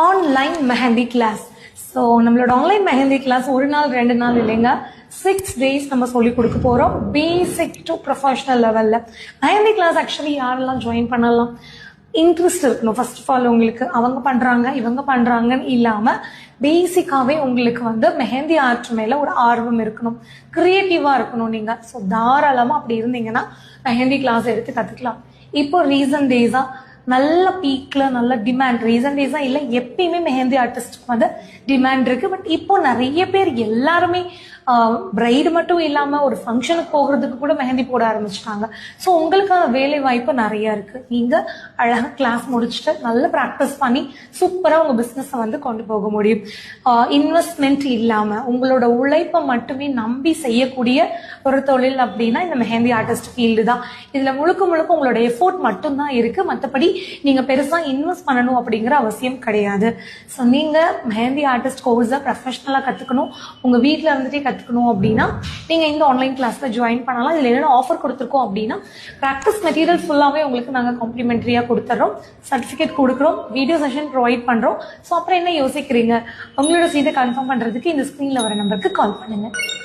Online mehndi class. So நம்மளோட online mehndi class ஒரு நாள் 2 நாள் இல்லைங்க, 6 days நம்ம சொல்லி கொடுக்க போகிறோம். பேசிக் டு ப்ரொஃபஷனல் லெவலில் மெஹந்தி கிளாஸ் ஆக்சுவலி யாரெல்லாம் ஜாயின் பண்ணலாம், இன்ட்ரெஸ்ட் இருக்கணும். ஃபர்ஸ்ட் ஆஃப் ஆல் உங்களுக்கு அவங்க பண்ணுறாங்க இவங்க பண்ணுறாங்கன்னு இல்லாமல் பேசிக்காகவே உங்களுக்கு வந்து மெஹந்தி ஆர்ட் மேலே ஒரு ஆர்வம் இருக்கணும், க்ரியேட்டிவாக இருக்கணும் நீங்கள். ஸோ தாராளமாக அப்படி இருந்தீங்கன்னா மெஹந்தி கிளாஸ் எடுத்து கற்றுக்கலாம். இப்போ ரீசன்ட் டேஸாக நல்ல பீக்கில் நல்ல டிமாண்ட், ரீசன்ட் டேஸாக இல்லை எப்பயுமே மெஹந்தி ஆர்டிஸ்ட்டுக்கு வந்து டிமாண்ட் இருக்குது. பட் இப்போ நிறைய பேர் எல்லாருமே பிரைடு மட்டும் இல்லாமல் ஒரு ஃபங்க்ஷனுக்கு போகிறதுக்கு கூட மெஹந்தி போட ஆரம்பிச்சிட்டாங்க. ஸோ உங்களுக்கான வேலை வாய்ப்பு நிறைய இருக்குது. நீங்கள் அழகாக கிளாஸ் முடிச்சுட்டு நல்ல ப்ராக்டிஸ் பண்ணி சூப்பராக உங்கள் பிஸ்னஸை வந்து கொண்டு போக முடியும். இன்வெஸ்ட்மெண்ட் இல்லாமல் உங்களோட உழைப்பை மட்டுமே நம்பி செய்யக்கூடிய ஒரு தொழில் அப்படின்னா இந்த மெஹந்தி ஆர்டிஸ்ட் ஃபீல்டு தான். இதில் முழுக்க முழுக்க உங்களோட எஃபோர்ட் மட்டும்தான் இருக்குது. மற்றபடி நீங்கள் பெருசாக இன்வெஸ்ட் பண்ணணும் அப்படிங்கிற அவசியம் கிடையாது. ஸோ நீங்கள் மெஹந்தி ஆர்டிஸ்ட் கோர்ஸை ப்ரொஃபஷ்னலாக கற்றுக்கணும், உங்கள் வீட்டில் இருந்துகிட்டே கற்றுக்கணும் அப்படின்னா நீங்கள் இந்த ஆன்லைன் கிளாஸில் ஜாயின் பண்ணலாம். இதில் என்னென்ன ஆஃபர் கொடுத்துருக்கோம் அப்படின்னா ப்ராக்டிஸ் மெட்டீரியல் ஃபுல்லாகவே உங்களுக்கு நாங்கள் காம்ப்ளிமெண்ட்ரியாக கொடுத்துட்றோம், சர்டிஃபிகேட் கொடுக்குறோம், வீடியோ செஷன் ப்ரொவைட் பண்ணுறோம். ஸோ அப்புறம் என்ன யோசிக்கிறீங்க, உங்களோட சீட்டை கன்ஃபார்ம் பண்ணுறதுக்கு இந்த ஸ்க்ரீனில் வர நம்பருக்கு கால் பண்ணுங்கள்.